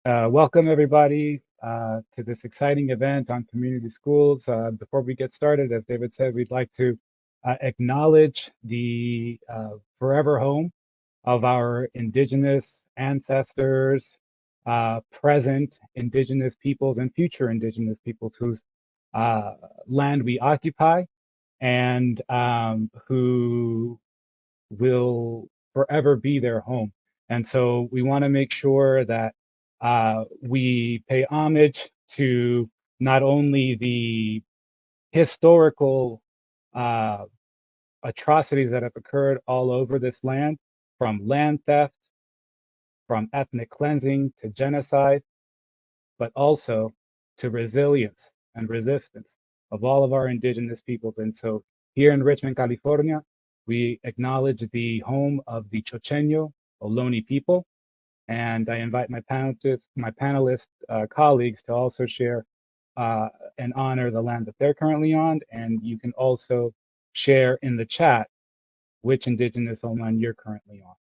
Welcome everybody to this exciting event on community schools. Before we get started, as David said, we'd like to acknowledge the forever home of our indigenous ancestors, present indigenous peoples and future indigenous peoples whose uh, land we occupy and who will forever be their home. And so we want to make sure that we pay homage to not only the historical uh, atrocities that have occurred all over this land, from land theft, from ethnic cleansing to genocide, but also to resilience and resistance of all of our indigenous peoples. And so here in Richmond, California, we acknowledge the home of the Chocheño Ohlone people. And I invite my panelist colleagues to also share and honor the land that they're currently on. And you can also share in the chat which indigenous homeland you're currently on.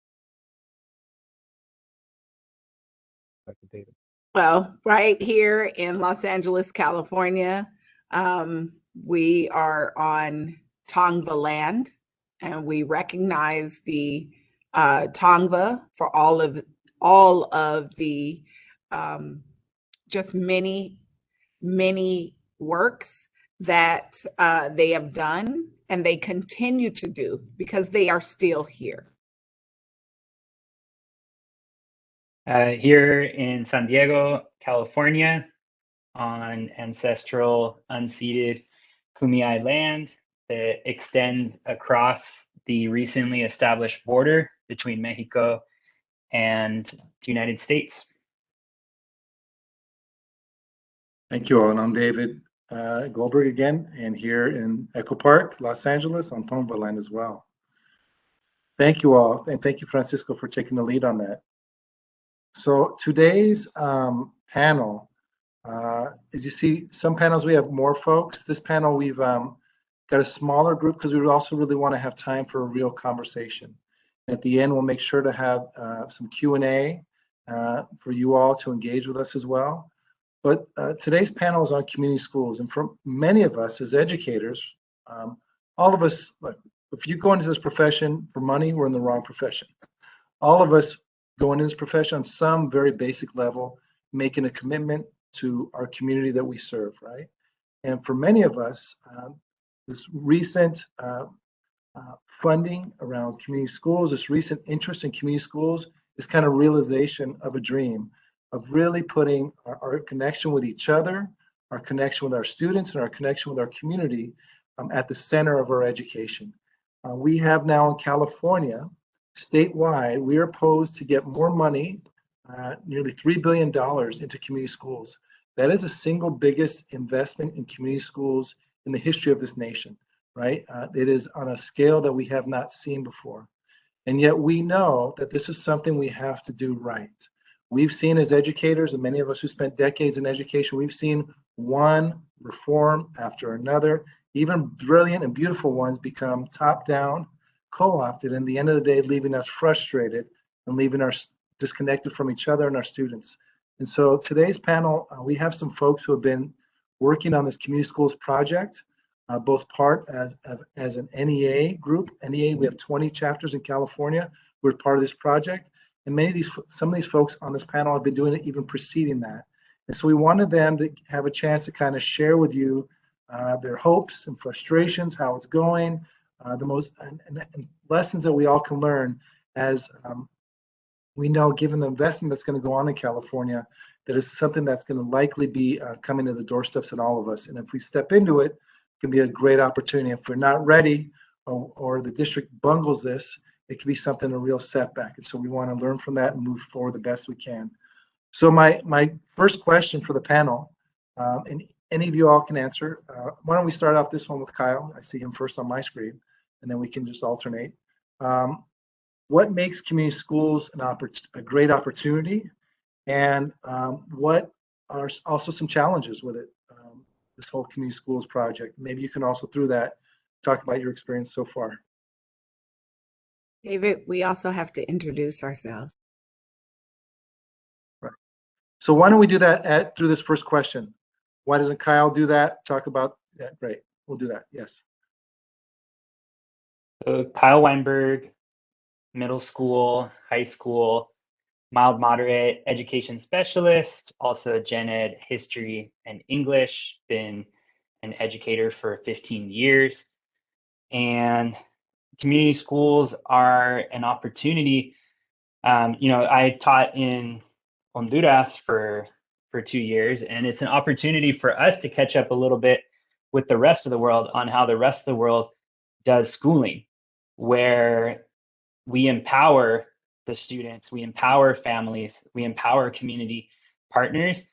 Dr. David. Well, right here in Los Angeles, California, we are on Tongva land, and we recognize the Tongva for all of the just many works that they have done and they continue to do because they are still here. Here in San Diego, California, on ancestral unceded Kumeyaay land that extends across the recently established border between Mexico and the United States. Thank you all, and I'm David Goldberg again, and here in Echo Park, Los Angeles, on Tongva land as well. Thank you all, and thank you, Francisco, for taking the lead on that. So today's panel, as you see, some panels we have more folks. This panel we've got a smaller group because we also really want to have time for a real conversation. At the end, we'll make sure to have some Q&A for you all to engage with us as well. But today's panel is on community schools, and for many of us as educators, all of us, look, if you go into this profession for money, we're in the wrong profession. All of us go into this profession on some very basic level, making a commitment to our community that we serve, right? And for many of us, this recent funding around community schools, this recent interest in community schools is kind of realization of a dream of really putting our connection with each other, our connection with our students, and our connection with our community at the center of our education. We have now in California, statewide, we are poised to get more money, nearly $3 billion into community schools. That is the single biggest investment in community schools in the history of this nation, right? It is on a scale that we have not seen before. And yet we know that this is something we have to do right. We've seen as educators, and many of us who spent decades in education, we've seen one reform after another, even brilliant and beautiful ones become top-down, co-opted, and at the end of the day, leaving us frustrated and leaving us disconnected from each other and our students. And so today's panel, we have some folks who have been working on this community schools project, both part as an NEA group. NEA, we have 20 chapters in California who are part of this project. And some of these folks on this panel have been doing it even preceding that. And so we wanted them to have a chance to kind of share with you their hopes and frustrations, how it's going, and lessons that we all can learn as we know, given the investment that's going to go on in California, that is something that's going to likely be coming to the doorsteps in all of us. And if we step into it, it can be a great opportunity. If we're not ready or the district bungles this, it could be something, a real setback. And so we want to learn from that and move forward the best we can. So my first question for the panel, and any of you all can answer. Why don't we start out this one with Kyle? I see him first on my screen, and then we can just alternate. What makes community schools a great opportunity, and what are also some challenges with it, this whole community schools project? Maybe you can also, through that, talk about your experience so far. David, we also have to introduce ourselves. Right. So why don't we do that through this first question? Why doesn't Kyle do that? Talk about, yeah, great, we'll do that, yes. So Kyle Weinberg, middle school, high school, mild moderate education specialist, also gen ed history and English, been an educator for 15 years. And community schools are an opportunity. I taught in Honduras for 2 years, and it's an opportunity for us to catch up a little bit with the rest of the world on how the rest of the world does schooling, where we empower the students, we empower families, we empower community partners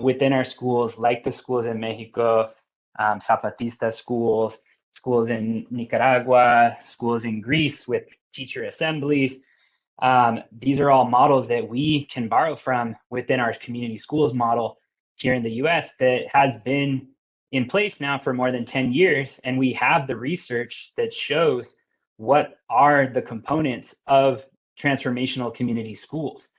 within our schools, like the schools in Mexico, Zapatista schools, schools in Nicaragua, schools in Greece with teacher assemblies. These are all models that we can borrow from within our community schools model here in the US that has been in place now for more than 10 years. And we have the research that shows what are the components of transformational community schools.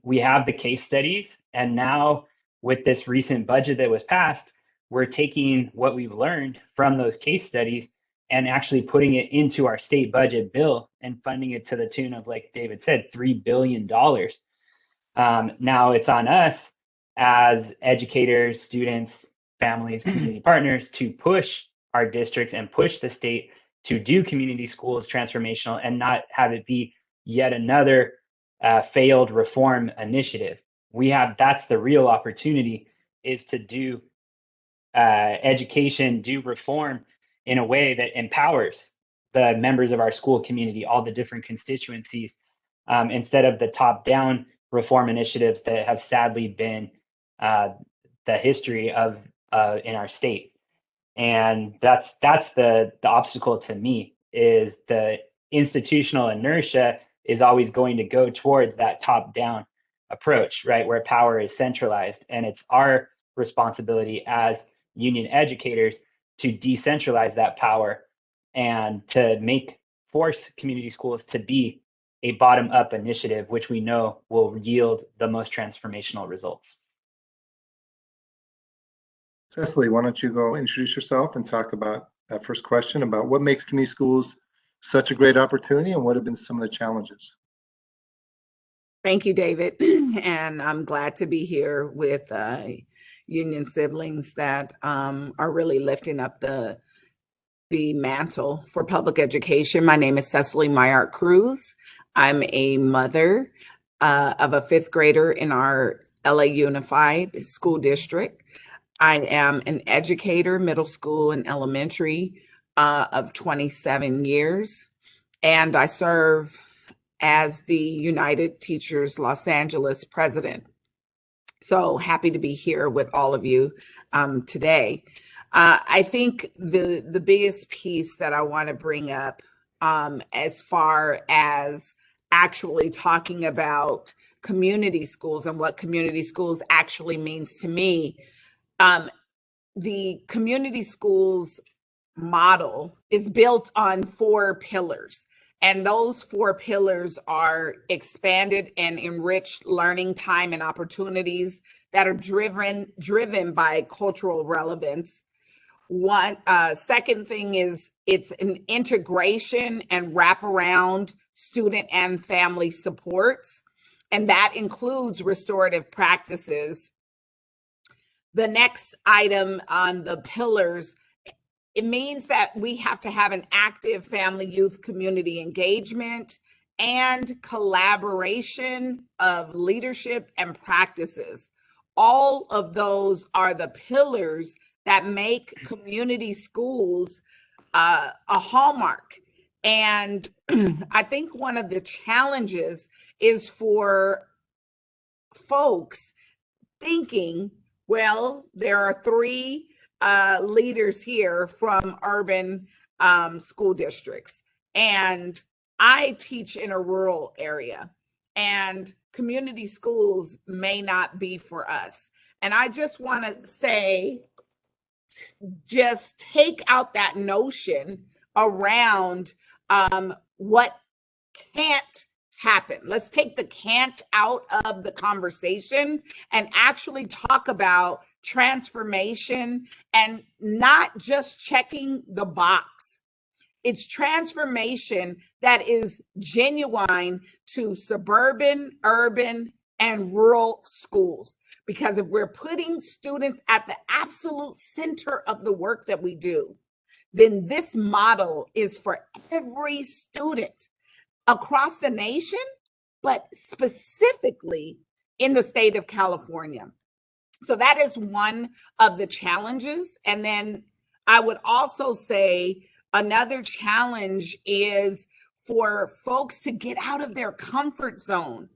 We have the case studies, and now with this recent budget that was passed, we're taking what we've learned from those case studies and actually putting it into our state budget bill and funding it to the tune of, like David said, $3 billion. Now it's on us as educators, students, families, community partners to push our districts and push the state to do community schools transformational and not have it be yet another failed reform initiative. That's the real opportunity, is to do education, do reform in a way that empowers the members of our school community, all the different constituencies, instead of the top-down reform initiatives that have sadly been the history of in our state. And that's the obstacle to me, is the institutional inertia is always going to go towards that top-down approach, right, where power is centralized. And it's our responsibility as union educators to decentralize that power and to force community schools to be a bottom-up initiative, which we know will yield the most transformational results. Cecily, why don't you go introduce yourself and talk about that first question about what makes community schools such a great opportunity and what have been some of the challenges? Thank you, David. And I'm glad to be here with union siblings that are really lifting up the mantle for public education. My name is Cecily Myart Cruz. I'm a mother of a fifth grader in our LA Unified School District. I am an educator, middle school and elementary, of 27 years. And I serve as the United Teachers Los Angeles president. So happy to be here with all of you today. I think the biggest piece that I want to bring up as far as actually talking about community schools and what community schools actually means to me, the community schools model is built on 4 pillars. And those 4 pillars are expanded and enriched learning time and opportunities that are driven by cultural relevance. Second thing is it's an integration and wraparound student and family supports. And that includes restorative practices. The next item on the pillars, it means that we have to have an active family, youth, community engagement and collaboration of leadership and practices. All of those are the pillars that make community schools a hallmark. And I think one of the challenges is for folks thinking, well, there are 3 leaders here from urban school districts, and I teach in a rural area, and community schools may not be for us. And I just want to say, just take out that notion around what can't happen. Let's take the can't out of the conversation and actually talk about transformation and not just checking the box. It's transformation that is genuine to suburban, urban, and rural schools. Because if we're putting students at the absolute center of the work that we do, then this model is for every student across the nation, but specifically in the state of California. So that is one of the challenges. And then I would also say another challenge is for folks to get out of their comfort zone,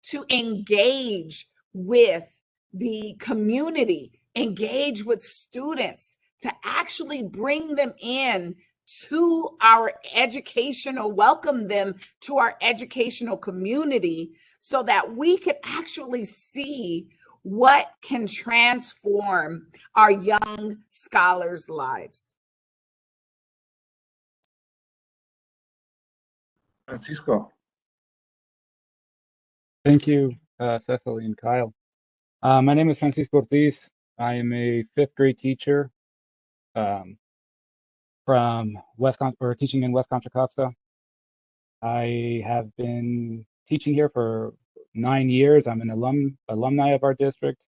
to engage with the community, engage with students, to actually bring them in to our educational, welcome them to our educational community so that we could actually see what can transform our young scholars' lives. Francisco. Thank you, Cecily and Kyle. My name is Francisco Ortiz. I am a fifth grade teacher from teaching in West Contra Costa. I have been teaching here for 9 years. I'm an alumni of our district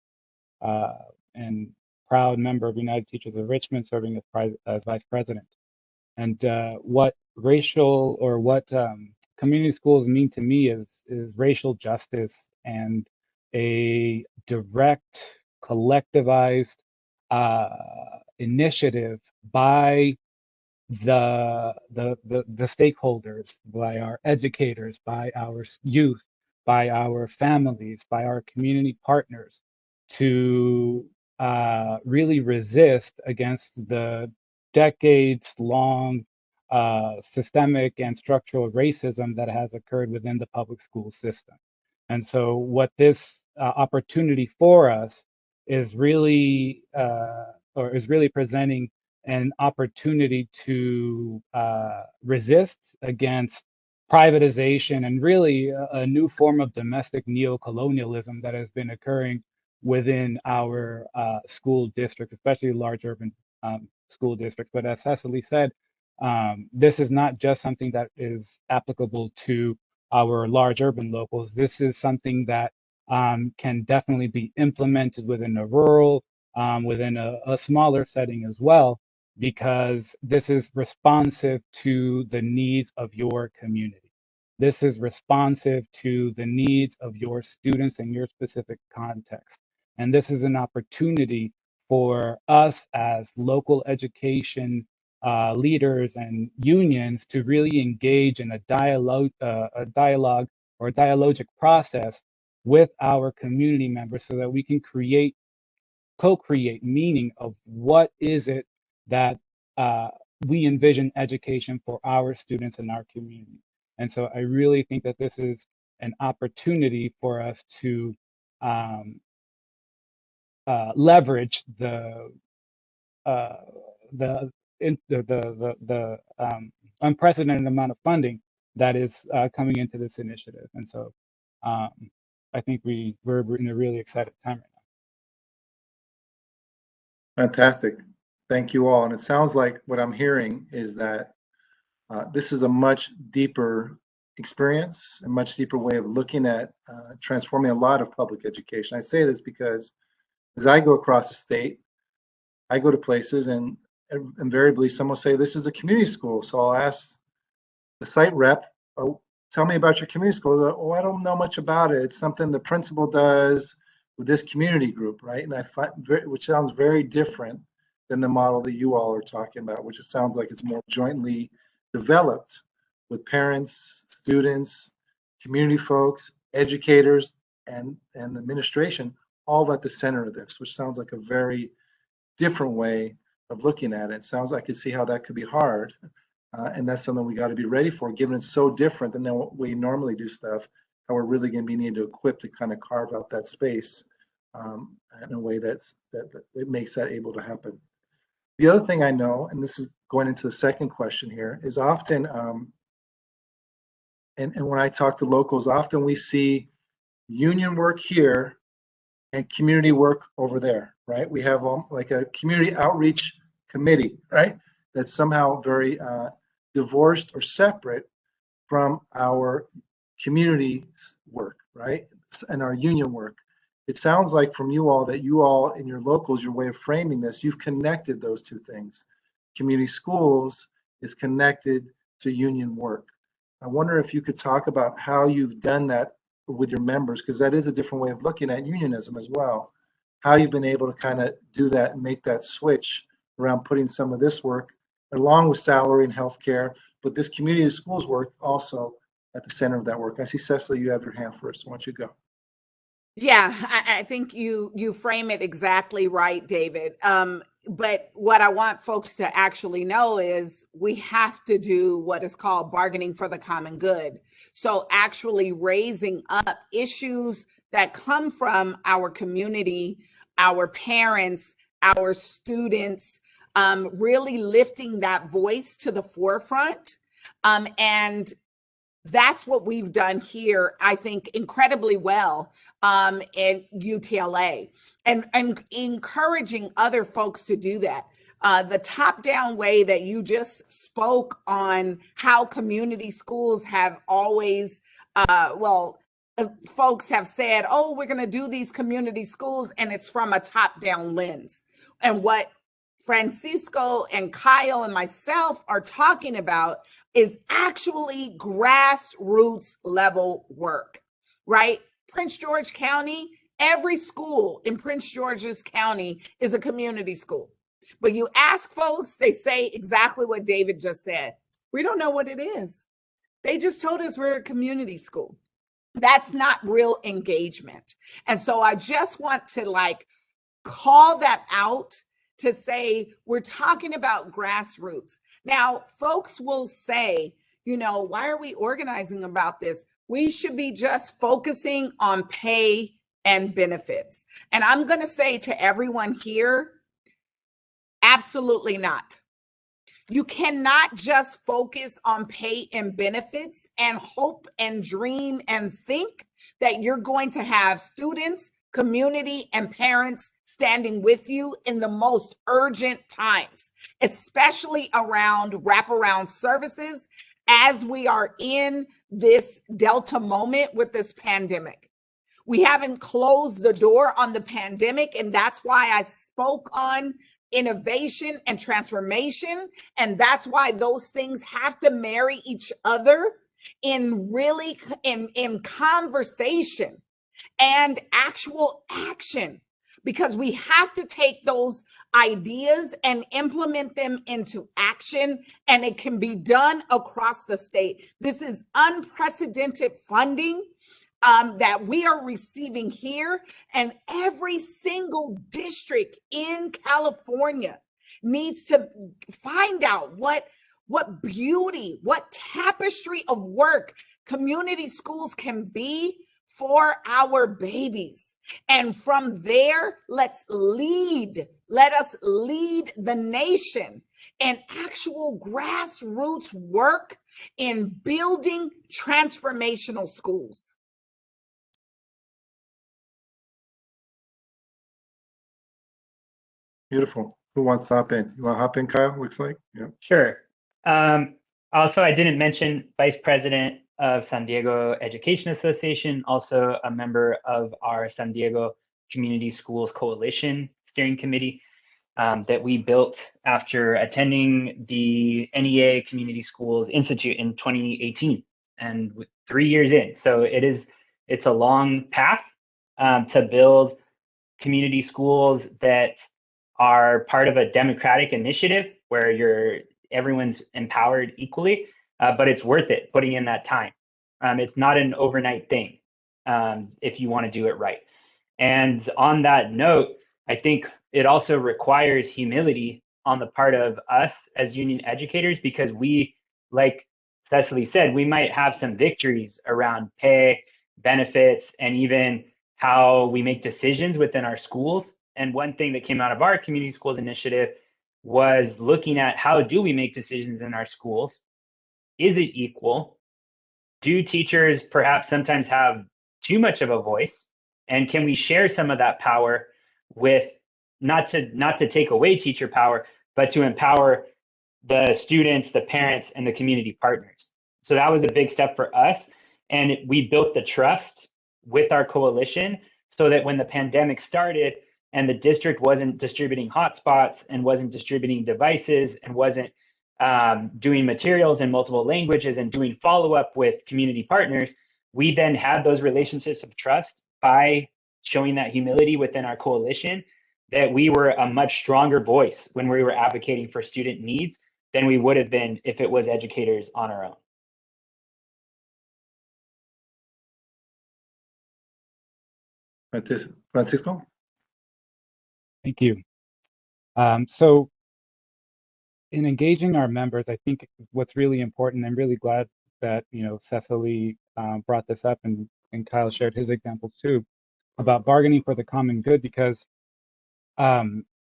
and proud member of United Teachers of Richmond, serving as vice president. And what community schools mean to me is racial justice and a direct, collectivized initiative by the stakeholders, by our educators, by our youth, by our families, by our community partners, to really resist against the decades-long systemic and structural racism that has occurred within the public school system. And so what this opportunity for us is really presenting an opportunity to resist against privatization and really a new form of domestic neocolonialism that has been occurring within our school districts, especially large urban school districts. But as Cecily said, this is not just something that is applicable to our large urban locals. This is something that can definitely be implemented within a rural, within a smaller setting as well, because this is responsive to the needs of your community. This is responsive to the needs of your students in your specific context. And this is an opportunity for us as local education leaders and unions to really engage in a dialogue or a dialogic process with our community members so that we can co-create meaning of what is it that we envision education for our students in our community. And so I really think that this is an opportunity for us to leverage the unprecedented amount of funding that is coming into this initiative. And so I think we're in a really excited time right now. Fantastic. Thank you all. And it sounds like what I'm hearing is that this is a much deeper experience, a much deeper way of looking at transforming a lot of public education. I say this because as I go across the state, I go to places and invariably someone will say, this is a community school. So I'll ask the site rep, oh, tell me about your community school. Oh, I don't know much about it. It's something the principal does with this community group, right? And I find, which sounds very different than the model that you all are talking about, which it sounds like it's more jointly developed with parents, students, community folks, educators, and administration, all at the center of this, which sounds like a very different way of looking at it. It sounds like I can see how that could be hard. And that's something we got to be ready for, given it's so different than what we normally do stuff, how we're really going to be needing to equip to kind of carve out that space in a way that it makes that able to happen. The other thing I know, and this is going into the second question here, is often and when I talk to locals, often we see union work here and community work over there, right? We have like a community outreach committee, right? That's somehow very divorced or separate from our community work, right? And our union work. It sounds like from you all that you all in your locals, your way of framing this, you've connected those two things. Community schools is connected to union work. I wonder if you could talk about how you've done that with your members, because that is a different way of looking at unionism as well. How you've been able to kind of do that and make that switch around putting some of this work along with salary and healthcare, but this community schools work also at the center of that work. I see Cecily, you have your hand first. Why don't you go? Yeah, I think you frame it exactly right, David. But what I want folks to actually know is we have to do what is called bargaining for the common good. So actually raising up issues that come from our community, our parents, our students, really lifting that voice to the forefront. And that's what we've done here, I think, incredibly well in UTLA, and encouraging other folks to do that. The top-down way that you just spoke on how community schools have always, folks have said, oh, we're going to do these community schools, and it's from a top-down lens. And what Francisco and Kyle and myself are talking about is actually grassroots level work, right? Prince George County, every school in Prince George's County is a community school. But you ask folks, they say exactly what David just said. We don't know what it is. They just told us we're a community school. That's not real engagement. And so I just want to call that out to say we're talking about grassroots. Now, folks will say, why are we organizing about this? We should be just focusing on pay and benefits. And I'm going to say to everyone here, absolutely not. You cannot just focus on pay and benefits and hope and dream and think that you're going to have students, community, and parents standing with you in the most urgent times, especially around wraparound services as we are in this Delta moment with this pandemic. We haven't closed the door on the pandemic, and that's why I spoke on innovation and transformation. And that's why those things have to marry each other in conversation and actual action, because we have to take those ideas and implement them into action, and it can be done across the state. This is unprecedented funding that we are receiving here, and every single district in California needs to find out what beauty, what tapestry of work community schools can be for our babies. And from there, let us lead the nation in actual grassroots work in building transformational schools. Beautiful. Who wants to hop in? You want to hop in, Kyle? Looks like. Yeah. Sure. Also, I didn't mention Vice President of San Diego Education Association, also a member of our San Diego Community Schools Coalition Steering Committee that we built after attending the NEA Community Schools Institute in 2018, and 3 years in. So it's a long path to build community schools that are part of a democratic initiative where everyone's empowered equally, but it's worth it putting in that time. It's not an overnight thing if you want to do it right. And on that note, I think it also requires humility on the part of us as union educators, because we, like Cecily said, we might have some victories around pay, benefits, and even how we make decisions within our schools. And one thing that came out of our community schools initiative was looking at how do we make decisions in our schools? Is it equal? do teachers perhaps sometimes have too much of a voice? And can we share some of that power with not to take away teacher power, but to empower the students, the parents, and the community partners? So that was a big step for us. And we built the trust with our coalition so that when the pandemic started and the district wasn't distributing hotspots and wasn't distributing devices and wasn't doing materials in multiple languages and doing follow-up with community partners, we then had those relationships of trust by showing that humility within our coalition, that we were a much stronger voice when we were advocating for student needs than we would have been if it was educators on our own. Francisco? Thank you. So in engaging our members, I think what's really important, I'm really glad that, Cecily brought this up, and Kyle shared his examples too, about bargaining for the common good, because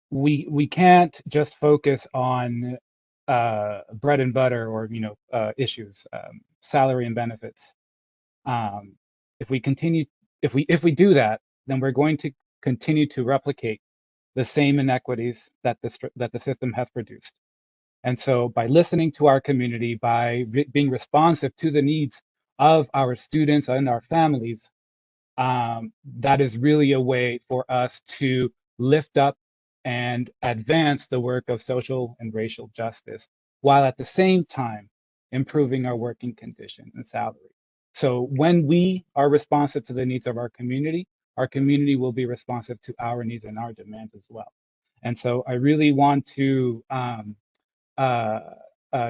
we can't just focus on bread and butter or issues, salary and benefits. If we do that, then we're going to continue to replicate the same inequities that the system has produced. And so by listening to our community, by being responsive to the needs of our students and our families, that is really a way for us to lift up and advance the work of social and racial justice, while at the same time improving our working conditions and salary. So when we are responsive to the needs of our community will be responsive to our needs and our demands as well. And so I really want to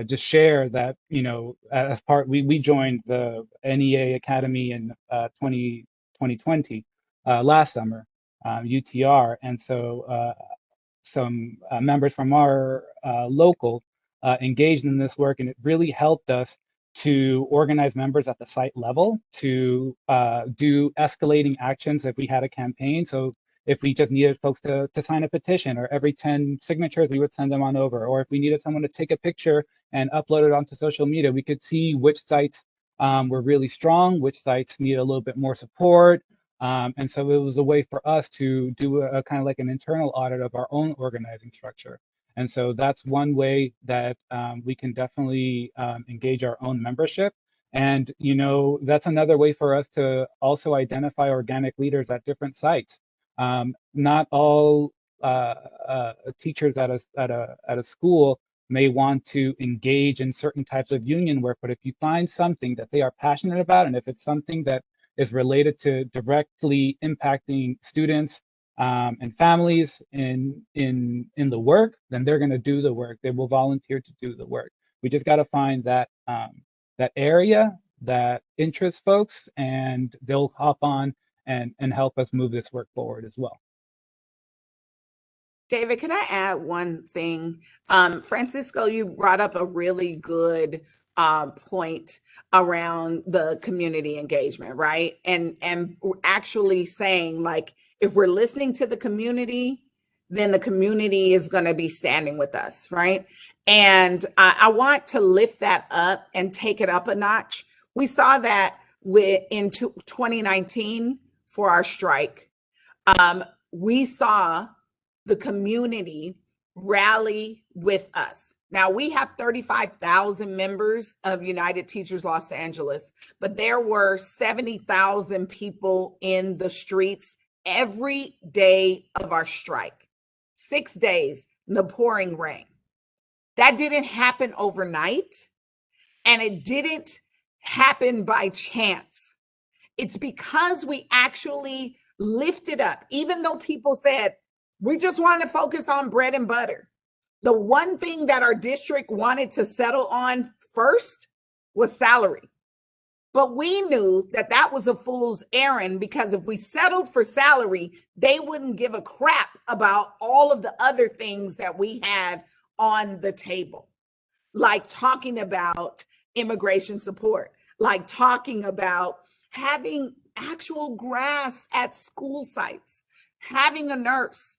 just share that, as part, we joined the NEA Academy in 2020 last summer, UTR, and so some members from our local engaged in this work, and it really helped us to organize members at the site level to do escalating actions if we had a campaign. So if we just needed folks to sign a petition, or every 10 signatures, we would send them on over. Or if we needed someone to take a picture and upload it onto social media, we could see which sites were really strong, which sites need a little bit more support. And so it was a way for us to do a kind of like an internal audit of our own organizing structure. And so that's one way that we can definitely engage our own membership. And, that's another way for us to also identify organic leaders at different sites. Not all teachers at a school may want to engage in certain types of union work, but if you find something that they are passionate about, and if it's something that is related to directly impacting students and families in the work, then they're going to do the work. They will volunteer to do the work. We just got to find that that area that interests folks, and they'll hop on and help us move this work forward as well. David, can I add one thing? Francisco, you brought up a really good point around the community engagement, right? And actually saying, like, if we're listening to the community, then the community is going to be standing with us, right? And I want to lift that up and take it up a notch. We saw that in 2019 for our strike. We saw the community rally with us. Now, we have 35,000 members of United Teachers Los Angeles, but there were 70,000 people in the streets every day of our strike. 6 days in the pouring rain. That didn't happen overnight, and it didn't happen by chance. It's because we actually lifted up, even though people said, we just want to focus on bread and butter. The one thing that our district wanted to settle on first was salary. But we knew that that was a fool's errand, because if we settled for salary, they wouldn't give a crap about all of the other things that we had on the table, like talking about immigration support, like talking about having actual grass at school sites, having a nurse,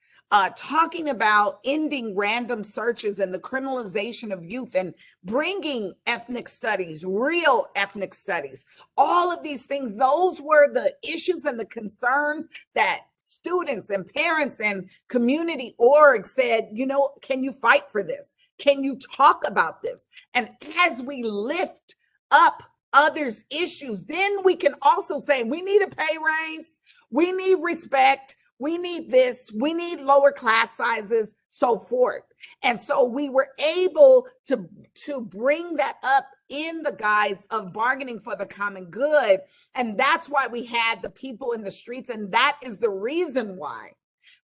talking about ending random searches and the criminalization of youth and bringing ethnic studies, real ethnic studies, all of these things. Those were the issues and the concerns that students and parents and community orgs said, you know, can you fight for this? Can you talk about this? And as we lift up others' issues, then we can also say we need a pay raise, we need respect, we need this, we need lower class sizes, so forth. And so we were able to bring that up in the guise of bargaining for the common good. And that's why we had the people in the streets, and that is the reason why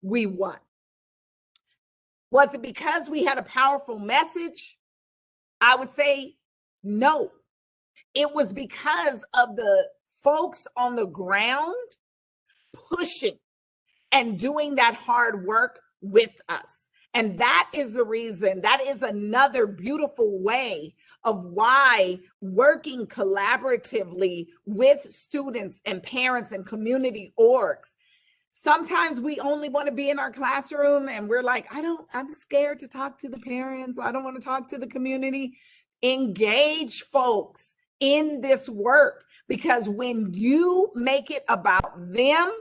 we won. Was it because we had a powerful message? I would say no. It was because of the folks on the ground pushing and doing that hard work with us. And that is the reason, that is another beautiful way of why working collaboratively with students and parents and community orgs. Sometimes we only want to be in our classroom and we're like, I'm scared to talk to the parents. I don't want to talk to the community. Engage folks in this work, because when you make it about them,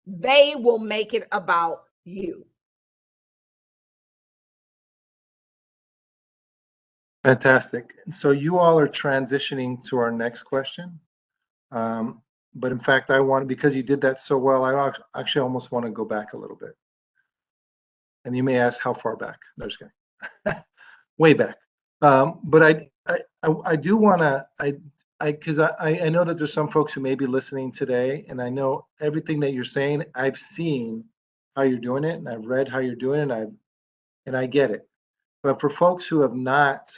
they will make it about you. Fantastic. So you all are transitioning to our next question. But in fact, because you did that so well, I actually almost want to go back a little bit. And you may ask, how far back? No, just kidding. Way back. But I do want to, because I know that there's some folks who may be listening today, and I know everything that you're saying. I've seen how you're doing it, and I've read how you're doing it, and I get it. But for folks who have not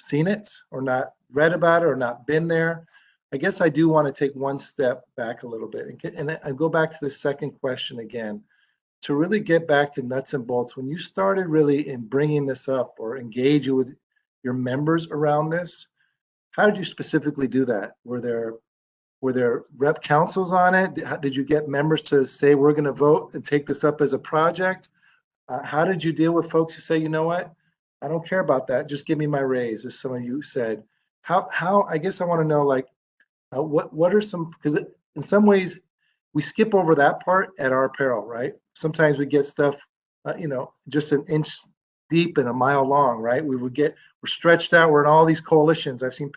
seen it or not read about it or not been there, I guess I do want to take one step back a little bit and I go back to the second question again, to really get back to nuts and bolts. When you started really in bringing this up or engaging with your members around this, how did you specifically do that? Were there rep councils on it? Did you get members to say, we're going to vote and take this up as a project? How did you deal with folks who say, you know what, I don't care about that, just give me my raise, as some of you said? How I guess I want to know, like, what are some, because in some ways we skip over that part at our peril, right? Sometimes we get stuff, just an inch deep and a mile long, right? We're stretched out. We're in all these coalitions. I've seen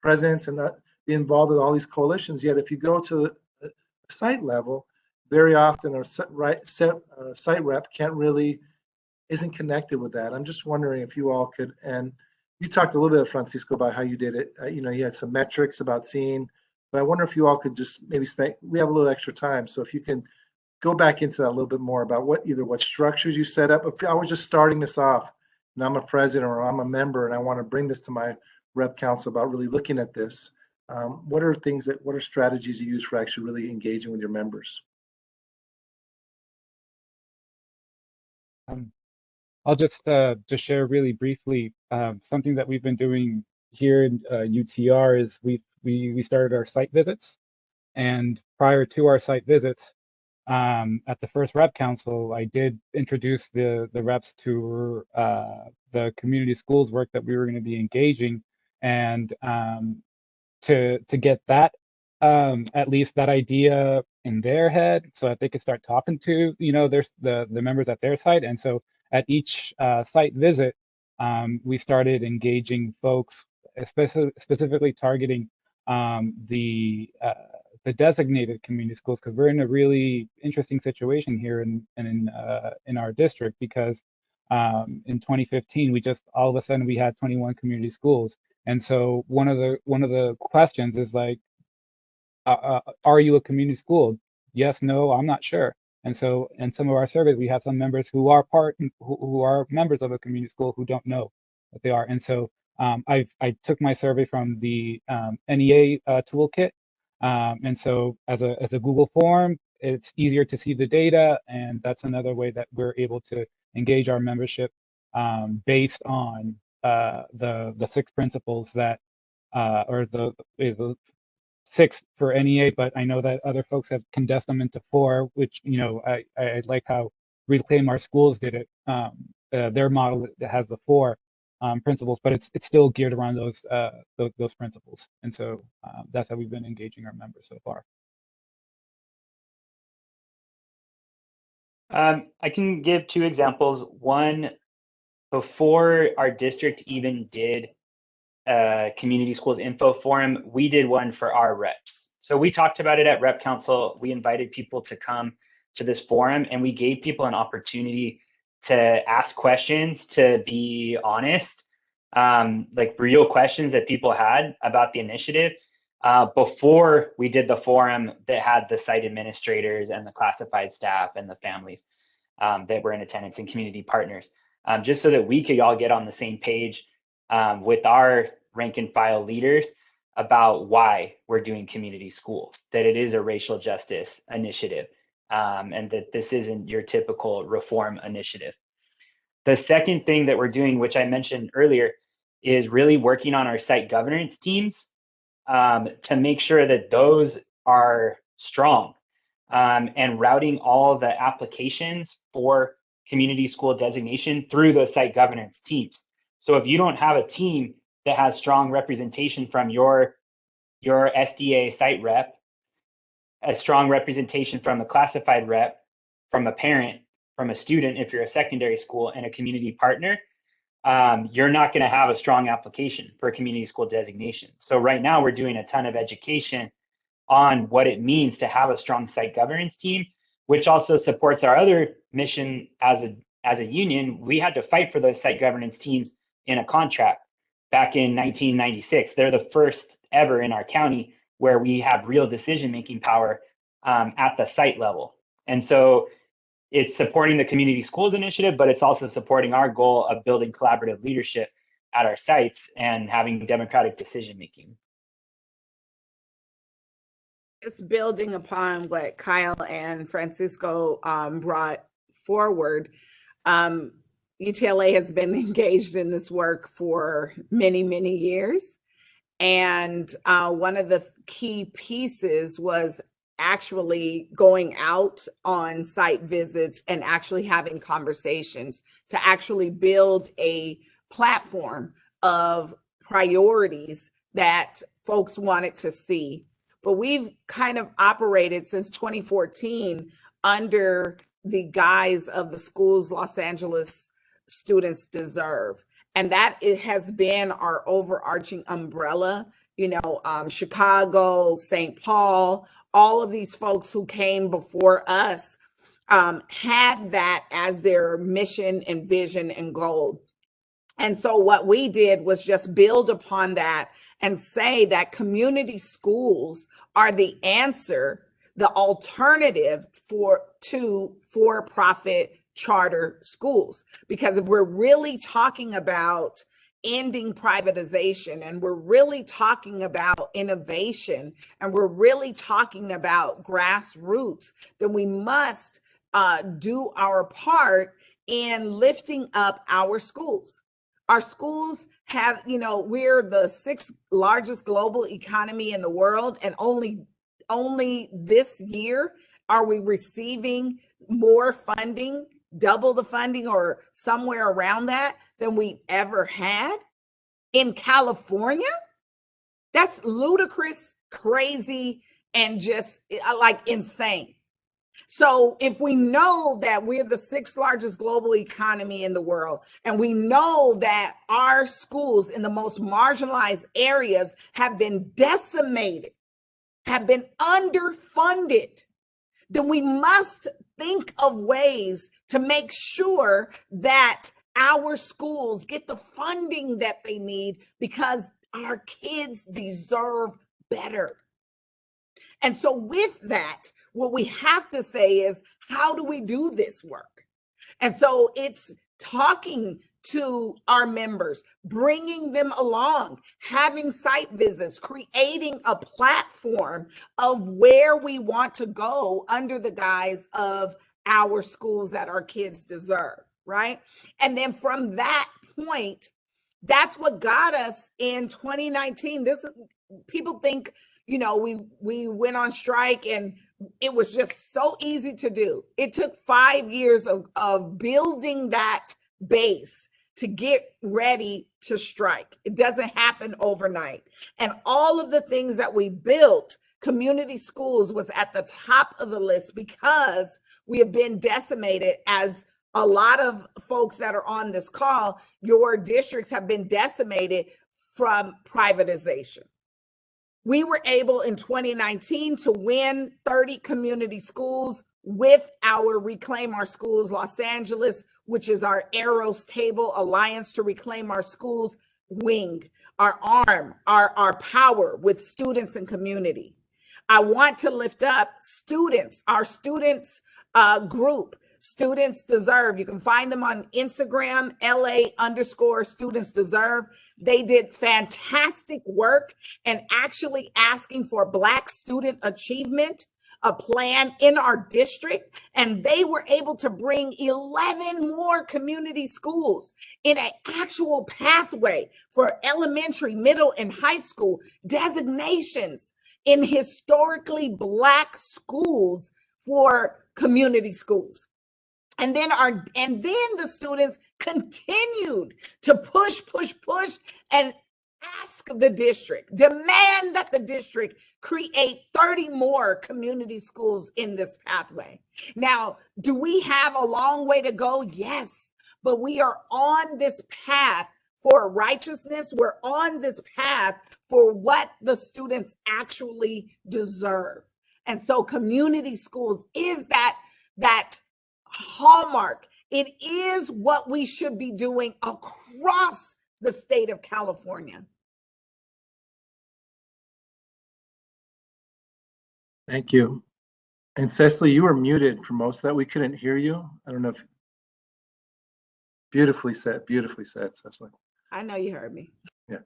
presidents and be involved in all these coalitions. Yet if you go to the site level, very often our site rep isn't connected with that. I'm just wondering if you all could, and you talked a little bit, Francisco, about how you did it. You had some metrics about seeing, but I wonder if you all could just maybe we have a little extra time. So if you can go back into that a little bit more about what structures you set up. If I was just starting this off and I'm a president or I'm a member and I want to bring this to my rep council about really looking at this, what are strategies you use for actually really engaging with your members? I'll just share really briefly something that we've been doing here in UTR is we started our site visits, and prior to our site visits, at the first rep council, I did introduce the reps to the community schools work that we were going to be engaging, and to get that at least that idea in their head, so that they could start talking to the members at their site. And so at each site visit, we started engaging folks, specifically targeting the designated community schools, because we're in a really interesting situation here in our district, because in 2015 we just all of a sudden we had 21 community schools. And so one of the questions is like, are you a community school? Yes, no, I'm not sure. And so in some of our surveys, we have some members who are who are members of a community school who don't know that they are. And so I took my survey from the NEA toolkit. And so as a Google form, it's easier to see the data. And that's another way that we're able to engage our membership based on the 6 principles that, or the 6 for NEA, but I know that other folks have condensed them into 4, which, I like how Reclaim Our Schools did it. Their model that has the 4 principles, but it's still geared around those principles. And so that's how we've been engaging our members so far. I can give 2 examples. One, before our district even did Community Schools Info Forum, we did one for our reps. So we talked about it at Rep Council. We invited people to come to this forum, and we gave people an opportunity to ask questions, to be honest, like real questions that people had about the initiative. Before we did the forum that had the site administrators and the classified staff and the families that were in attendance and community partners, just so that we could all get on the same page with our rank and file leaders about why we're doing community schools, that it is a racial justice initiative, and that this isn't your typical reform initiative. The second thing that we're doing, which I mentioned earlier, is really working on our site governance teams to make sure that those are strong, and routing all the applications for community school designation through those site governance teams. So if you don't have a team that has strong representation from your SDA site rep, a strong representation from a classified rep, from a parent, from a student, if you're a secondary school, and a community partner, you're not going to have a strong application for a community school designation. So right now we're doing a ton of education on what it means to have a strong site governance team, which also supports our other mission as a union. We had to fight for those site governance teams in a contract back in 1996. They're the first ever in our county where we have real decision-making power at the site level. And so it's supporting the community schools initiative, but it's also supporting our goal of building collaborative leadership at our sites and having democratic decision-making. Just building upon what Kyle and Francisco brought forward, UTLA has been engaged in this work for many, many years. And one of the key pieces was actually going out on site visits and actually having conversations to actually build a platform of priorities that folks wanted to see. But we've kind of operated since 2014 under the guise of the schools Los Angeles students deserve. And that it has been our overarching umbrella. Chicago, St. Paul, all of these folks who came before us had that as their mission and vision and goal. And so what we did was just build upon that and say that community schools are the answer, the alternative to for-profit charter schools. Because if we're really talking about ending privatization, and we're really talking about innovation, and we're really talking about grassroots, then we must do our part in lifting up our schools. Our schools have, we're the 6th largest global economy in the world, and only this year are we receiving more funding, double the funding or somewhere around that than we ever had. In California, that's ludicrous, crazy, and just like insane. So if we know that we're the 6th largest global economy in the world, and we know that our schools in the most marginalized areas have been decimated, have been underfunded, then we must think of ways to make sure that our schools get the funding that they need, because our kids deserve better. And so with that, what we have to say is, how do we do this work? And so it's talking to our members, bringing them along, having site visits, creating a platform of where we want to go under the guise of our schools that our kids deserve, right? And then from that point, that's what got us in 2019. People think, you know, we went on strike, and it was just so easy to do. It took 5 years of building that base to get ready to strike. It doesn't happen overnight. And all of the things that we built, community schools was at the top of the list because we have been decimated, as a lot of folks that are on this call, your districts have been decimated from privatization. We were able in 2019 to win 30 community schools with our Reclaim Our Schools Los Angeles, which is our Arrows Table Alliance to Reclaim Our Schools wing, our arm, our power with students and community. I want to lift up students, our students group. Students Deserve. You can find them on Instagram, LA_Students Deserve. They did fantastic work and actually asking for Black student achievement, a plan in our district. And they were able to bring 11 more community schools in an actual pathway for elementary, middle, and high school designations in historically Black schools for community schools. And then the students continued to push and ask the district, demand that the district create 30 more community schools in this pathway. Now, do we have a long way to go? Yes, but we are on this path for righteousness. We're on this path for what the students actually deserve. And so community schools is that hallmark. It is what we should be doing across the state of California. Thank you. And Cecily, you were muted for most of that. We couldn't hear you. I don't know if. Beautifully said, Cecily. I know you heard me. Yeah,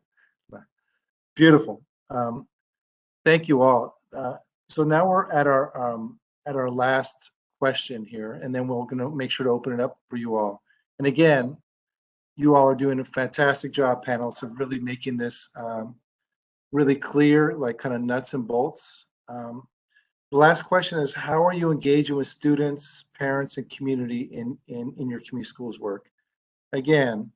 beautiful. Thank you all. So now we're at our last question here, and then we're going to make sure to open it up for you all. And again, you all are doing a fantastic job, panelists, of really making this really clear, like kind of nuts and bolts. The last question is, how are you engaging with students, parents, and community in your community schools work? Again,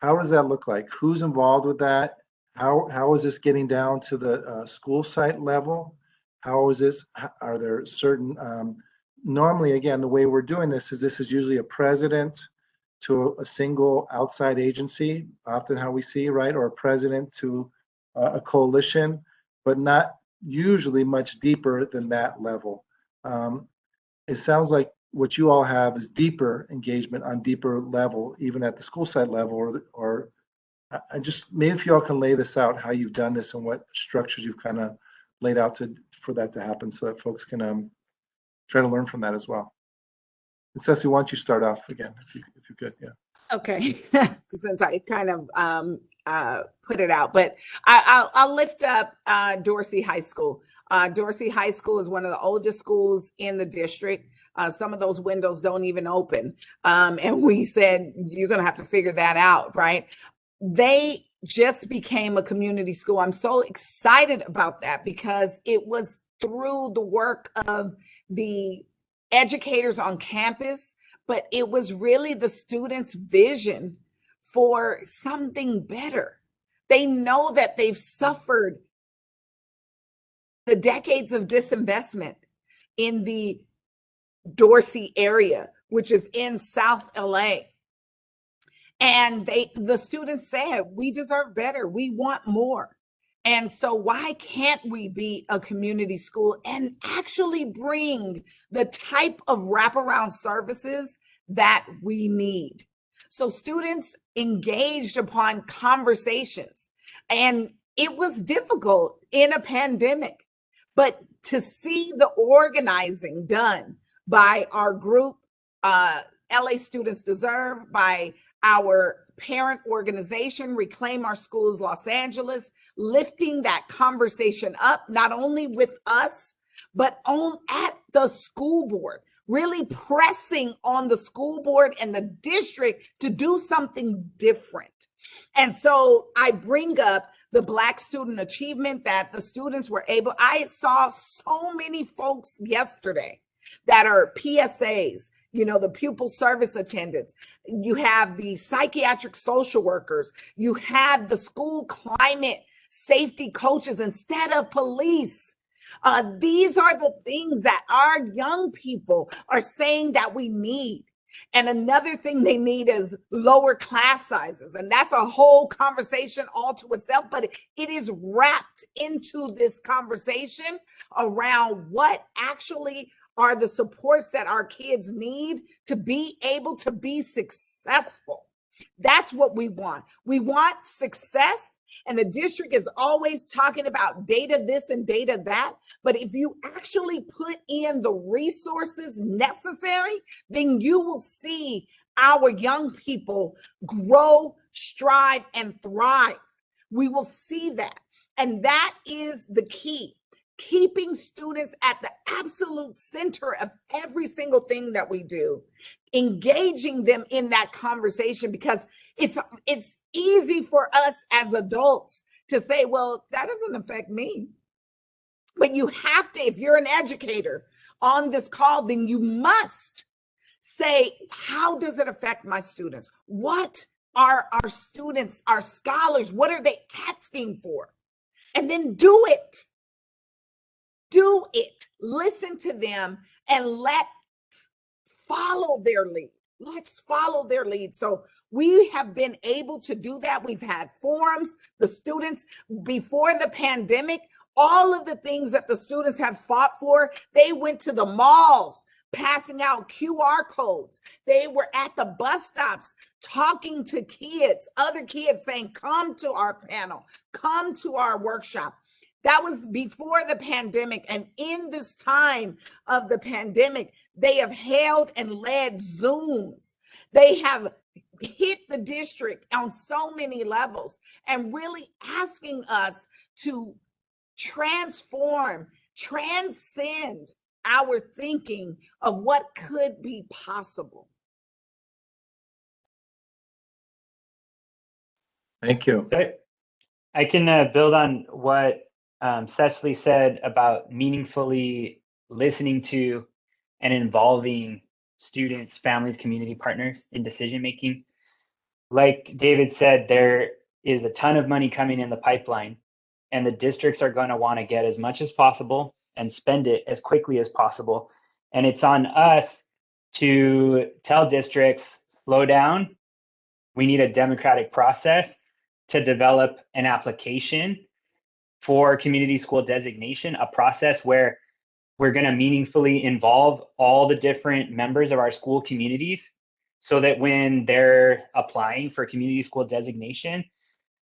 how does that look like? Who's involved with that? How is this getting down to the school site level? How is this? Are there certain normally, again, the way we're doing this is usually a president to a single outside agency, often how we see, right? Or a president to a coalition, but not usually much deeper than that level. It sounds like what you all have is deeper engagement on deeper level, even at the school site level, or I just, maybe if you all can lay this out, how you've done this and what structures you've kind of laid out for that to happen, so that folks can try to learn from that as well. And Ceci, why don't you start off again, if you could, yeah. Okay, since I kind of put it out, but I'll lift up Dorsey High School. Dorsey High School is one of the oldest schools in the district. Some of those windows don't even open. And we said, you're going to have to figure that out, right? They just became a community school. I'm so excited about that because it was through the work of the educators on campus, but it was really the students' vision for something better. They know that they've suffered the decades of disinvestment in the Dorsey area, which is in South LA. And the students said, we deserve better. We want more. And so why can't we be a community school and actually bring the type of wraparound services that we need? So students engaged upon conversations, and it was difficult in a pandemic, but to see the organizing done by our group, LA Students Deserve, by our parent organization, Reclaim Our Schools Los Angeles, lifting that conversation up, not only with us, but at the school board, really pressing on the school board and the district to do something different. And so I bring up the Black student achievement that the students were able, I saw so many folks yesterday that are PSAs, you know, the pupil service attendants. You have the psychiatric social workers. You have the school climate safety coaches instead of police. These are the things that our young people are saying that we need. And another thing they need is lower class sizes. And that's a whole conversation all to itself, but it is wrapped into this conversation around what actually are the supports that our kids need to be able to be successful. That's what we want. We want success. And the district is always talking about data this and data that. But if you actually put in the resources necessary, then you will see our young people grow, strive, and thrive. We will see that. And that is the key. Keeping students at the absolute center of every single thing that we do, engaging them in that conversation, because it's easy for us as adults to say, well, that doesn't affect me. But you have to, if you're an educator on this call, then you must say, how does it affect my students? What are our students, our scholars, what are they asking for? And then do it. Do it. Listen to them and let's follow their lead. Let's follow their lead. So we have been able to do that. We've had forums, the students before the pandemic, all of the things that the students have fought for, they went to the malls, passing out QR codes. They were at the bus stops talking to kids, other kids saying, come to our panel, come to our workshop. That was before the pandemic. And in this time of the pandemic, they have held and led Zooms. They have hit the district on so many levels and really asking us to transform, transcend our thinking of what could be possible. Thank you. I can build on what Cecily said about meaningfully listening to and involving students, families, community partners in decision making. Like David said, there is a ton of money coming in the pipeline, and the districts are going to want to get as much as possible and spend it as quickly as possible. And it's on us to tell districts, slow down. We need a democratic process to develop an application for community school designation, a process where we're going to meaningfully involve all the different members of our school communities so that when they're applying for community school designation,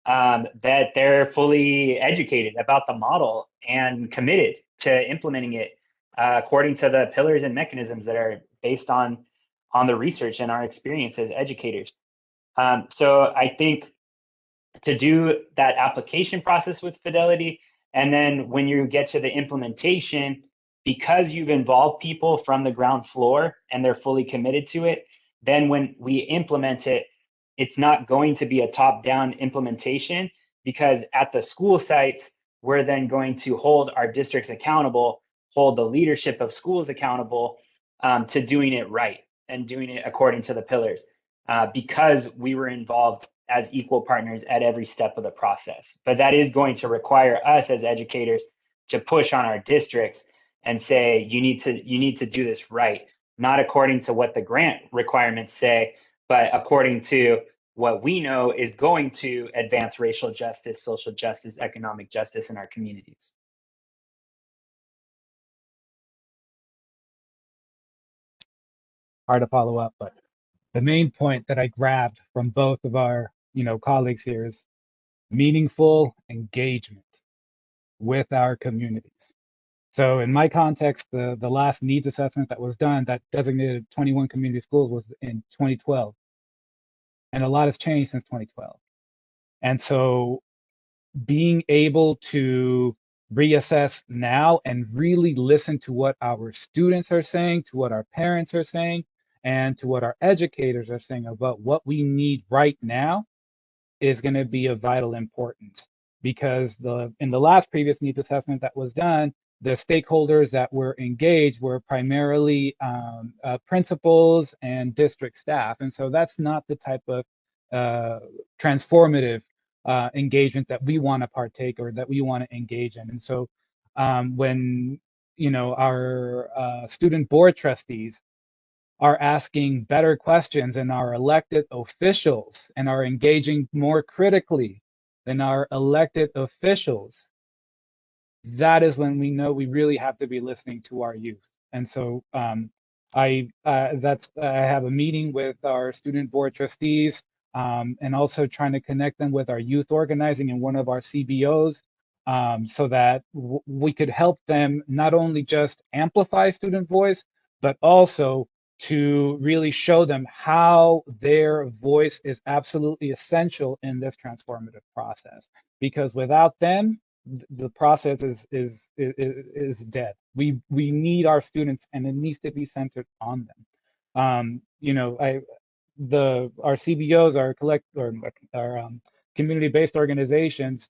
that they're fully educated about the model and committed to implementing it according to the pillars and mechanisms that are based on the research and our experience as educators. So I think to do that application process with fidelity, and then when you get to the implementation, because you've involved people from the ground floor and they're fully committed to it, then when we implement it, it's not going to be a top-down implementation, because at the school sites, we're then going to hold our districts accountable, hold the leadership of schools accountable to doing it right and doing it according to the pillars, because we were involved as equal partners at every step of the process. But that is going to require us as educators to push on our districts and say, you need to do this right, not according to what the grant requirements say, but according to what we know is going to advance racial justice, social justice, economic justice in our communities. Hard to follow up, but the main point that I grabbed from both of our, colleagues here is meaningful engagement with our communities. So in my context, the last needs assessment that was done that designated 21 community schools was in 2012. And a lot has changed since 2012. And so being able to reassess now and really listen to what our students are saying, to what our parents are saying, and to what our educators are saying about what we need right now is going to be of vital importance, because in the last previous needs assessment that was done, the stakeholders that were engaged were primarily principals and district staff. And so that's not the type of transformative engagement that we want to partake or that we want to engage in. And so when our student board trustees are asking better questions and our elected officials and are engaging more critically than our elected officials, that is when we know we really have to be listening to our youth. And so I have a meeting with our student board trustees, and also trying to connect them with our youth organizing and one of our CBOs, so that we could help them not only just amplify student voice, but also to really show them how their voice is absolutely essential in this transformative process. Because without them, the process is dead. We need our students, and it needs to be centered on them. Our CBOs, our community-based organizations,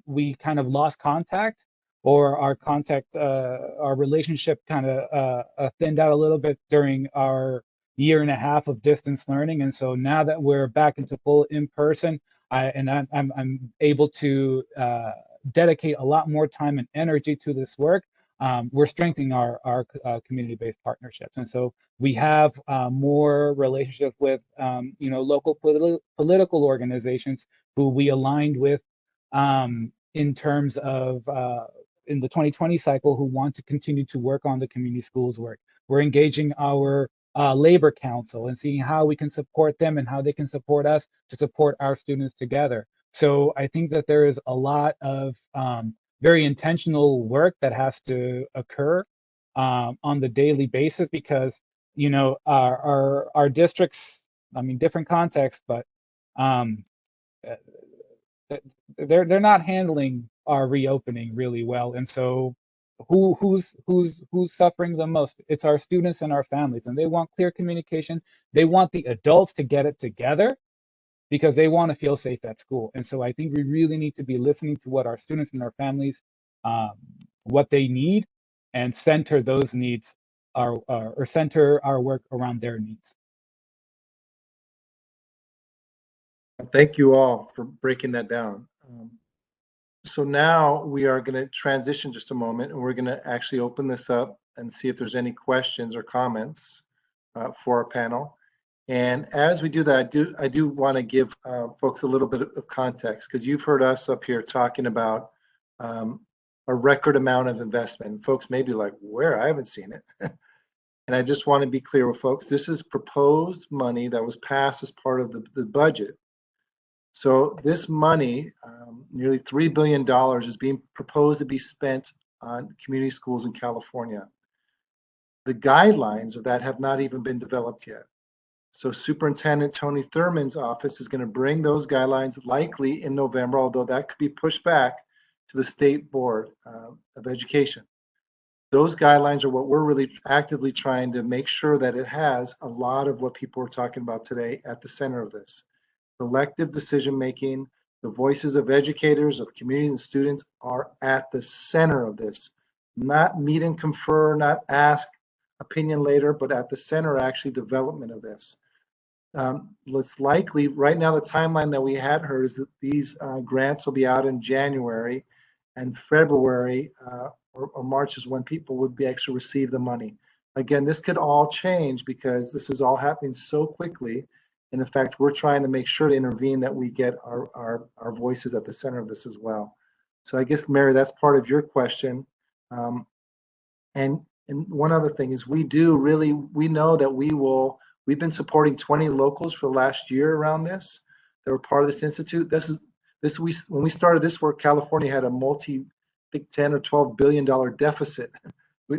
we kind of lost contact, or our relationship kind of thinned out a little bit during our year and a half of distance learning. And so now that we're back into full in person, I'm able to dedicate a lot more time and energy to this work. We're strengthening our community-based partnerships, and so we have more relationships with local political organizations who we aligned with in terms of in the 2020 cycle, who want to continue to work on the community schools work. We're engaging our labor council and seeing how we can support them and how they can support us to support our students together. So I think that there is a lot of very intentional work that has to occur on the daily basis, because our districts, I mean, different contexts, but they're not handling our reopening really well. And so who's suffering the most? It's our students and our families, and they want clear communication. They want the adults to get it together, because they want to feel safe at school. And so I think we really need to be listening to what our students and our families, what they need, and center those needs, or center our work around their needs. Thank you all for breaking that down. So now we are going to transition just a moment, and we're going to actually open this up and see if there's any questions or comments for our panel. And as we do that, I do want to give folks a little bit of context, because you've heard us up here talking about a record amount of investment. Folks may be like, where? I haven't seen it. And I just want to be clear with folks, this is proposed money that was passed as part of the budget. So this money, nearly $3 billion, is being proposed to be spent on community schools in California. The guidelines of that have not even been developed yet. So Superintendent Tony Thurman's office is going to bring those guidelines likely in November, although that could be pushed back to the State Board of Education. Those guidelines are what we're really actively trying to make sure that it has a lot of what people are talking about today at the center of this. Collective decision-making, the voices of educators, of communities and students are at the center of this. Not meet and confer, not ask opinion later, but at the center, actually, development of this. Let's likely, right now, the timeline that we had heard is that these grants will be out in January, and February or March is when people would be actually receive the money. Again, this could all change because this is all happening so quickly. And in fact, we're trying to make sure to intervene that we get our voices at the center of this as well. So I guess, Mary, that's part of your question. And one other thing is we know that we've been supporting 20 locals for the last year around this. They were part of this institute. When we started this work, California had a big 10 or $12 billion deficit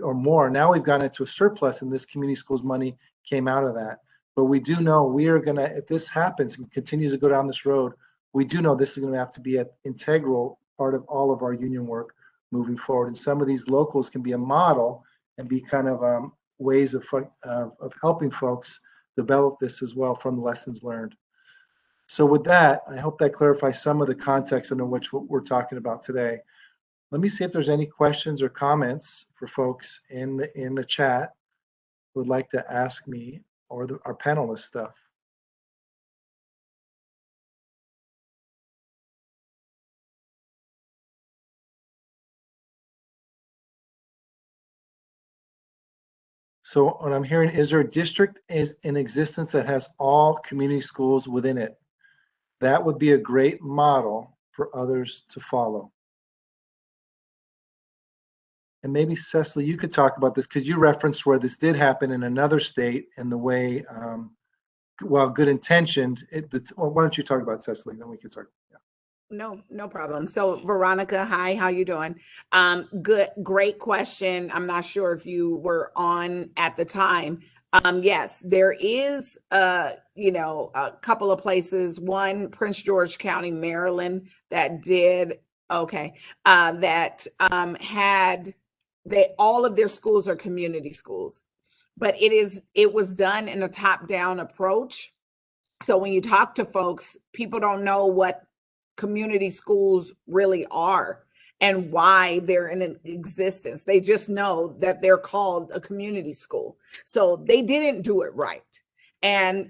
or more. Now we've gone into a surplus, and this community schools money came out of that. But we do know we are going to, if this happens and continues to go down this road, we do know this is going to have to be an integral part of all of our union work moving forward. And some of these locals can be a model and be kind of ways of helping folks develop this as well from the lessons learned. So with that, I hope that clarifies some of the context under which what we're talking about today. Let me see if there's any questions or comments for folks in the chat who would like to ask me or our panelists stuff. So what I'm hearing, is there a district is in existence that has all community schools within it? That would be a great model for others to follow. And maybe Cecily, you could talk about this because you referenced where this did happen in another state and the way, while good intentioned, well, why don't you talk about Cecily, then we can talk. Yeah. No problem. So Veronica, hi, how you doing? Great question. I'm not sure if you were on at the time. Yes, there is, you know, a couple of places, one, Prince George County, Maryland, that did, that had, all of their schools are community schools, but it was done in a top-down approach. So when you talk to folks, people don't know what community schools really are and why they're in existence. They just know that they're called a community school. So they didn't do it right. And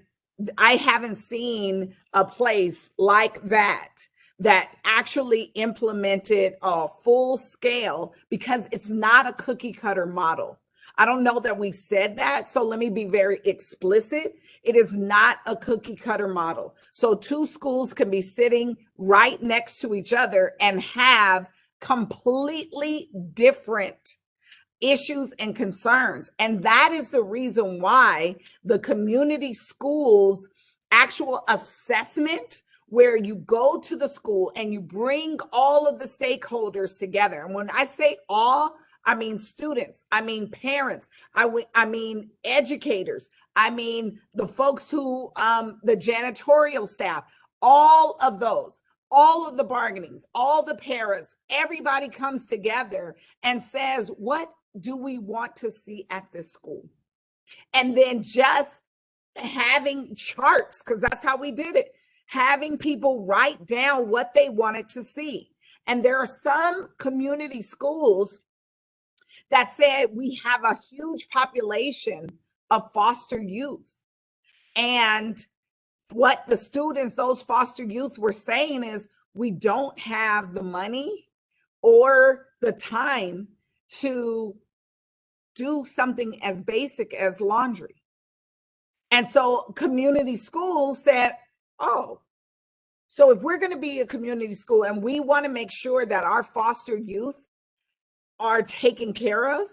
I haven't seen a place like that actually implemented a full scale, because it's not a cookie cutter model. I don't know that we said that, so let me be very explicit. It is not a cookie cutter model. So two schools can be sitting right next to each other and have completely different issues and concerns. And that is the reason why the community schools actual assessment, where you go to the school and you bring all of the stakeholders together. And when I say all, I mean students, I mean parents, I mean educators, I mean the folks who, the janitorial staff, all of those, all of the bargainings, all the paras, everybody comes together and says, what do we want to see at this school? And then just having charts, because that's how we did it, having people write down what they wanted to see. And there are some community schools that said we have a huge population of foster youth. And what the students, those foster youth, were saying is, we don't have the money or the time to do something as basic as laundry. And so community schools said, oh, so if we're going to be a community school and we want to make sure that our foster youth are taken care of,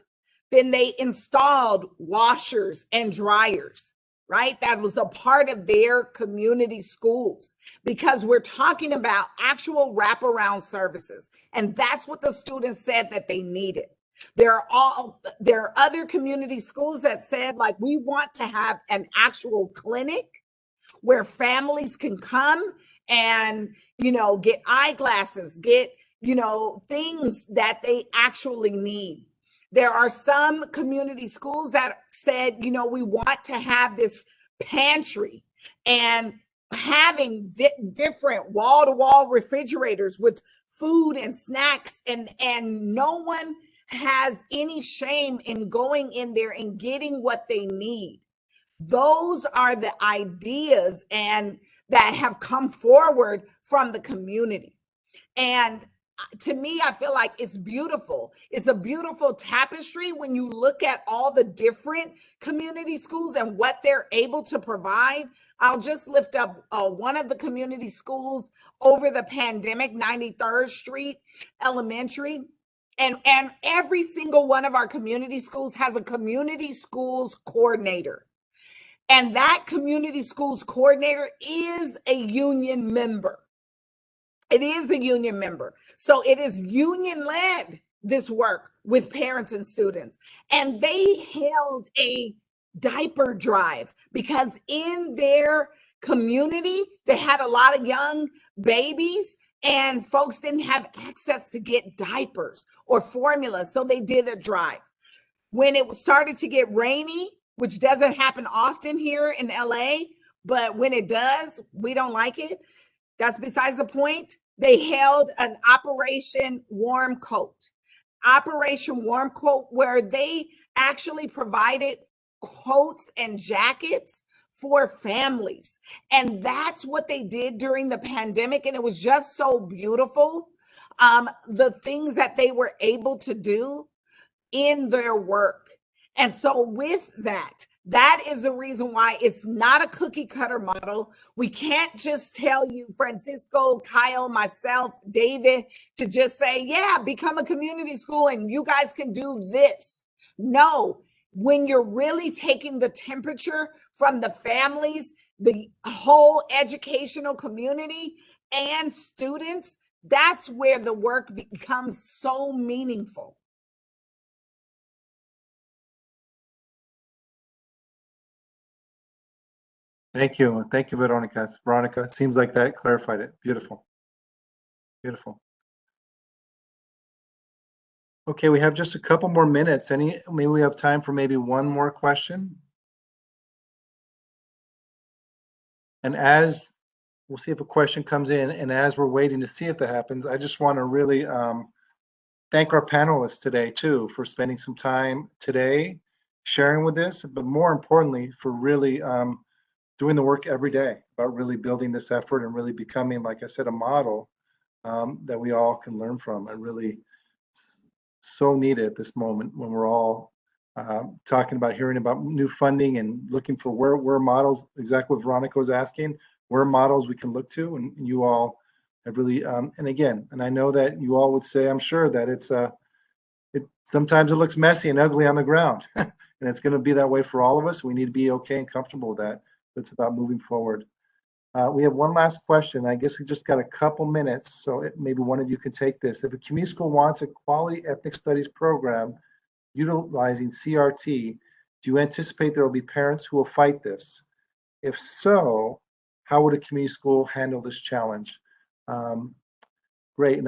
then they installed washers and dryers, right? That was a part of their community schools, because we're talking about actual wraparound services. And that's what the students said that they needed. There are other community schools that said, like, we want to have an actual clinic where families can come and, you know, get eyeglasses, get, you know, things that they actually need. There are some community schools that said, you know, we want to have this pantry, and having different wall-to-wall refrigerators with food and snacks, and no one has any shame in going in there and getting what they need. Those are the ideas and that have come forward from the community. And to me, I feel like it's beautiful. It's a beautiful tapestry when you look at all the different community schools and what they're able to provide. I'll just lift up one of the community schools over the pandemic, 93rd Street Elementary. And every single one of our community schools has a community schools coordinator. And that community schools coordinator is a union member. It is a union member. So it is union led, this work with parents and students. And they held a diaper drive because in their community, they had a lot of young babies and folks didn't have access to get diapers or formula. So they did a drive. When it started to get rainy, which doesn't happen often here in LA, But when it does, we don't like it. That's besides the point. They held an Operation Warm Coat. Operation Warm Coat, where they actually provided coats and jackets for families. And that's what they did during the pandemic. And it was just so beautiful. The things that they were able to do in their work. And so with that, that is the reason why it's not a cookie cutter model. We can't just tell you, Francisco, Kyle, myself, David, to just say, yeah, become a community school and you guys can do this. No, when you're really taking the temperature from the families, the whole educational community and students, that's where the work becomes so meaningful. Thank you. Thank you, Veronica. Veronica, it seems like that clarified it. Beautiful. Beautiful. Okay, we have just a couple more minutes. Maybe we have time for maybe one more question. And as we'll see if a question comes in, and as we're waiting to see if that happens, I just want to really thank our panelists today too for spending some time today sharing with this, but more importantly for really doing the work every day about really building this effort and really becoming, like I said, a model that we all can learn from, and really so needed at this moment when we're all talking about hearing about new funding and looking for where models, exactly what Veronica was asking, where models we can look to, and you all have really, and again, and I know that you all would say, I'm sure that sometimes it looks messy and ugly on the ground, and it's going to be that way for all of us. We need to be okay and comfortable with that. But it's about moving forward. We have one last question. I guess we just got a couple minutes, so maybe one of you can take this. If a community school wants a quality ethnic studies program utilizing CRT, do you anticipate there will be parents who will fight this? If so, how would a community school handle this challenge? Great,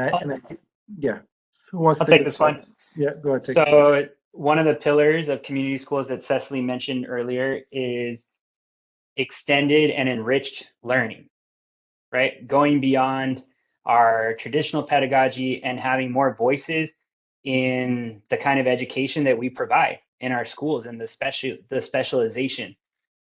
yeah. Who wants I'll to take this one. Yeah, go ahead. So one of the pillars of community schools that Cecily mentioned earlier is extended and enriched learning, right? Going beyond our traditional pedagogy and having more voices in the kind of education that we provide in our schools and the specialization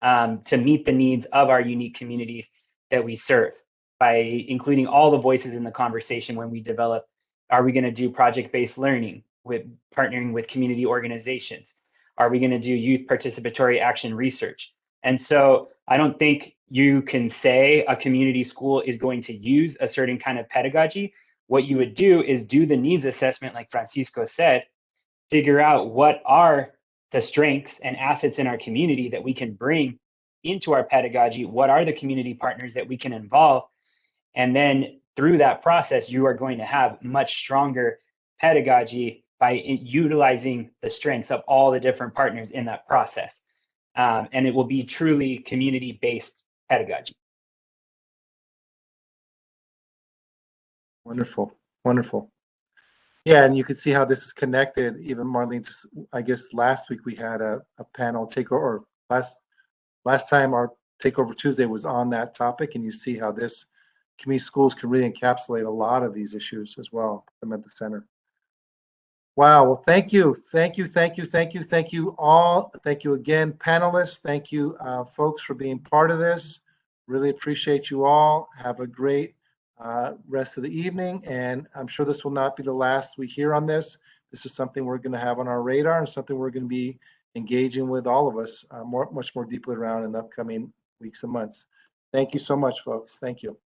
to meet the needs of our unique communities that we serve, by including all the voices in the conversation when we develop. Are we going to do project-based learning with partnering with community organizations? Are we going to do youth participatory action research? And so I don't think you can say a community school is going to use a certain kind of pedagogy. What you would do is do the needs assessment, like Francisco said, figure out what are the strengths and assets in our community that we can bring into our pedagogy, what are the community partners that we can involve, and then through that process, you are going to have much stronger pedagogy by utilizing the strengths of all the different partners in that process. And it will be truly community-based pedagogy. Wonderful, wonderful. Yeah, and you can see how this is connected. Even Marlene, I guess last week we had a panel takeover, or last time our Takeover Tuesday was on that topic, and you see how this community schools can really encapsulate a lot of these issues as well, put them at the center. Wow, well, thank you all. Thank you again, panelists. Thank you, folks, for being part of this. Really appreciate you all. Have a great rest of the evening, and I'm sure this will not be the last we hear on this. This is something we're going to have on our radar, and something we're going to be engaging with all of us much more deeply around in the upcoming weeks and months. Thank you so much, folks. Thank you.